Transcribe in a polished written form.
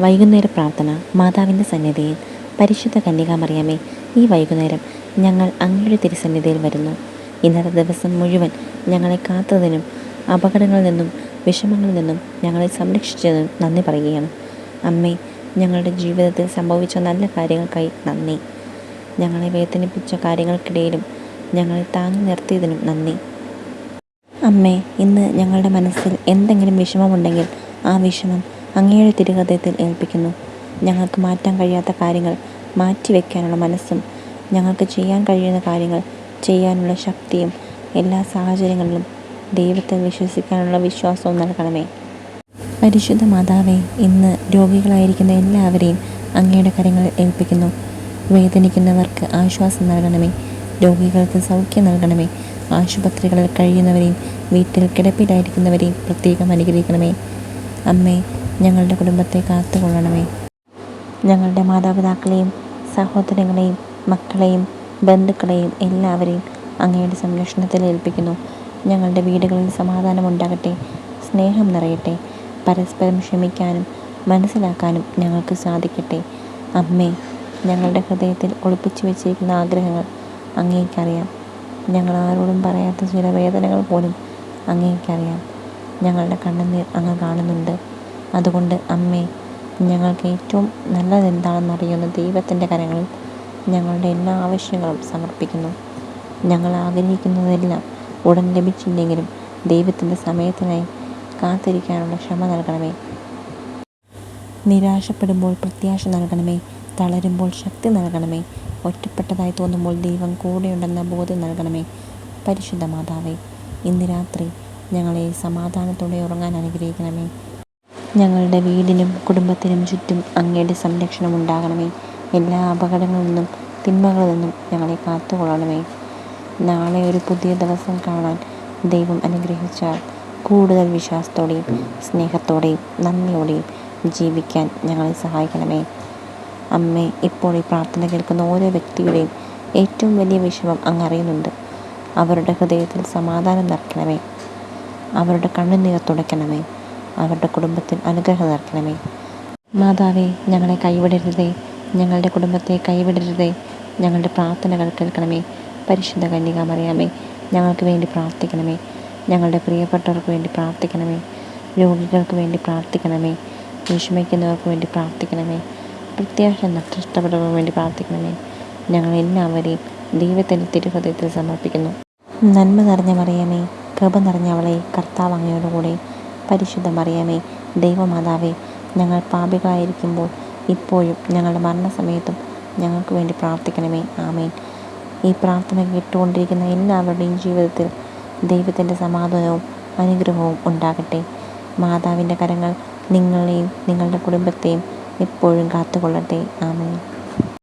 വൈകുന്നേര പ്രാർത്ഥന. മാതാവിൻ്റെ സന്നിധിയിൽ. പരിശുദ്ധ കന്യകാമറിയമേ, ഈ വൈകുന്നേരം ഞങ്ങൾ അങ്ങയുടെ തിരുസന്നിധിയിൽ വരുന്നു. ഇന്നത്തെ ദിവസം മുഴുവൻ ഞങ്ങളെ കാത്തതിനും അപകടങ്ങളിൽ നിന്നും വിഷമങ്ങളിൽ നിന്നും ഞങ്ങളെ സംരക്ഷിച്ചതിനും നന്ദി പറയുകയാണ്. അമ്മേ, ഞങ്ങളുടെ ജീവിതത്തിൽ സംഭവിച്ച നല്ല കാര്യങ്ങൾക്കായി നന്ദി. ഞങ്ങളെ വേദനിപ്പിച്ച കാര്യങ്ങൾക്കിടയിലും ഞങ്ങളെ താങ്ങി നിർത്തിയതിനും നന്ദി. അമ്മേ, ഇന്ന് ഞങ്ങളുടെ മനസ്സിൽ എന്തെങ്കിലും വിഷമമുണ്ടെങ്കിൽ ആ വിഷമം അങ്ങയുടെ തിരുഹൃദയത്തിൽ ഏൽപ്പിക്കുന്നു. ഞങ്ങൾക്ക് മാറ്റാൻ കഴിയാത്ത കാര്യങ്ങൾ മാറ്റിവെക്കാനുള്ള മനസ്സും ഞങ്ങൾക്ക് ചെയ്യാൻ കഴിയുന്ന കാര്യങ്ങൾ ചെയ്യാനുള്ള ശക്തിയും എല്ലാ സാഹചര്യങ്ങളിലും ദൈവത്തിൽ വിശ്വസിക്കാനുള്ള വിശ്വാസവും നൽകണമേ. പരിശുദ്ധ മാതാവേ, ഇന്ന് രോഗികളായിരിക്കുന്ന എല്ലാവരെയും അങ്ങയുടെ കരങ്ങളിൽ ഏൽപ്പിക്കുന്നു. വേദനിക്കുന്നവർക്ക് ആശ്വാസം നൽകണമേ. രോഗികൾക്ക് സൗഖ്യം നൽകണമേ. ആശുപത്രികളിൽ കഴിയുന്നവരെയും വീട്ടിൽ കിടപ്പിലായിരിക്കുന്നവരെയും പ്രത്യേകം അനുഗ്രഹിക്കണമേ. അമ്മേ, ഞങ്ങളുടെ കുടുംബത്തെ കാത്തുകൊള്ളണമേ. ഞങ്ങളുടെ മാതാപിതാക്കളെയും സഹോദരങ്ങളെയും മക്കളെയും ബന്ധുക്കളെയും എല്ലാവരെയും അങ്ങയുടെ സംരക്ഷണത്തിൽ ഏൽപ്പിക്കുന്നു. ഞങ്ങളുടെ വീടുകളിൽ സമാധാനം ഉണ്ടാകട്ടെ, സ്നേഹം നിറയട്ടെ, പരസ്പരം ക്ഷമിക്കാനും മനസ്സിലാക്കാനും ഞങ്ങൾക്ക് സാധിക്കട്ടെ. അമ്മേ, ഞങ്ങളുടെ ഹൃദയത്തിൽ ഒളിപ്പിച്ചു വെച്ചിരിക്കുന്ന ആഗ്രഹങ്ങൾ അങ്ങേക്കറിയാം. ഞങ്ങൾ ആരോടും പറയാത്ത ചില വേദനകൾ പോലും അങ്ങേക്കറിയാം. ഞങ്ങളുടെ കണ്ണുനീർ അങ്ങ് കാണുന്നുണ്ട്. അതുകൊണ്ട് അമ്മേ, ഞങ്ങൾക്ക് ഏറ്റവും നല്ലതെന്താണെന്നറിയുന്ന ദൈവത്തിൻ്റെ കരങ്ങളിൽ ഞങ്ങളുടെ എല്ലാ ആവശ്യങ്ങളും സമർപ്പിക്കുന്നു. ഞങ്ങൾ ആഗ്രഹിക്കുന്നതെല്ലാം ഉടൻ ലഭിച്ചില്ലെങ്കിലും ദൈവത്തിൻ്റെ സമയത്തിനായി കാത്തിരിക്കാനുള്ള ക്ഷമ നൽകണമേ. നിരാശപ്പെടുമ്പോൾ പ്രത്യാശ നൽകണമേ. തളരുമ്പോൾ ശക്തി നൽകണമേ. ഒറ്റപ്പെട്ടതായി തോന്നുമ്പോൾ ദൈവം കൂടെയുണ്ടെന്ന ബോധ്യം നൽകണമേ. പരിശുദ്ധ മാതാവേ, ഇന്ന് രാത്രി ഞങ്ങളെ സമാധാനത്തോടെ ഉറങ്ങാൻ അനുഗ്രഹിക്കണമേ. ഞങ്ങളുടെ വീടിനും കുടുംബത്തിനും ചുറ്റും അങ്ങയുടെ സംരക്ഷണം ഉണ്ടാകണമേ. എല്ലാ അപകടങ്ങളിൽ നിന്നും തിന്മകളിൽ നിന്നും ഞങ്ങളെ കാത്തുകൊള്ളണമേ. നാളെ ഒരു പുതിയ ദിവസം കാണാൻ ദൈവം അനുഗ്രഹിച്ചാൽ കൂടുതൽ വിശ്വാസത്തോടെയും സ്നേഹത്തോടെയും നന്ദിയോടെയും ജീവിക്കാൻ ഞങ്ങളെ സഹായിക്കണമേ. അമ്മേ, ഇപ്പോൾ ഈ പ്രാർത്ഥന കേൾക്കുന്ന ഓരോ വ്യക്തിയുടെയും ഏറ്റവും വലിയ വിഷമം അങ്ങ് അറിയുന്നുണ്ട്. അവരുടെ ഹൃദയത്തിൽ സമാധാനം നിറയ്ക്കണമേ. അവരുടെ കണ്ണുനീർ തുടയ്ക്കണമേ. അവരുടെ കുടുംബത്തിൽ അനുഗ്രഹം നിറയ്ക്കണമേ. മാതാവേ, ഞങ്ങളെ കൈവിടരുതേ. ഞങ്ങളുടെ കുടുംബത്തെ കൈവിടരുതേ. ഞങ്ങളുടെ പ്രാർത്ഥനകൾ കേൾക്കണമേ. പരിശുദ്ധ കന്യകാമറിയമേ, ഞങ്ങൾക്ക് വേണ്ടി പ്രാർത്ഥിക്കണമേ. ഞങ്ങളുടെ പ്രിയപ്പെട്ടവർക്ക് വേണ്ടി പ്രാർത്ഥിക്കണമേ. രോഗികൾക്ക് വേണ്ടി പ്രാർത്ഥിക്കണമേ. വിഷമിക്കുന്നവർക്ക് വേണ്ടി പ്രാർത്ഥിക്കണമേ. പ്രത്യാശ നഷ്ടപ്പെട്ടവർക്ക് വേണ്ടി പ്രാർത്ഥിക്കണമേ. ഞങ്ങളെല്ലാവരെയും ദൈവത്തിൻ്റെ തിരുഹൃദയത്തിൽ സമർപ്പിക്കുന്നു. നന്മ നിറഞ്ഞ മറിയമേ, കൃപ നിറഞ്ഞവളെ, കർത്താവ് അങ്ങയോടുകൂടെ. പരിശുദ്ധ മറിയമേ, ദൈവമാതാവേ, ഞങ്ങൾ പാപികളായിരിക്കുമ്പോൾ ഇപ്പോഴും ഞങ്ങളുടെ മരണസമയത്തും ഞങ്ങൾക്ക് വേണ്ടി പ്രാർത്ഥിക്കണമേ. ആമേൻ. ഈ പ്രാർത്ഥന കേട്ടുകൊണ്ടിരിക്കുന്ന എല്ലാവരുടെയും ജീവിതത്തിൽ ദൈവത്തിൻ്റെ സമാധാനവും അനുഗ്രഹവും ഉണ്ടാകട്ടെ. മാതാവിൻ്റെ കരങ്ങൾ നിങ്ങളെയും നിങ്ങളുടെ കുടുംബത്തെയും എപ്പോഴും കാത്തുകൊള്ളട്ടെ. ആമേൻ.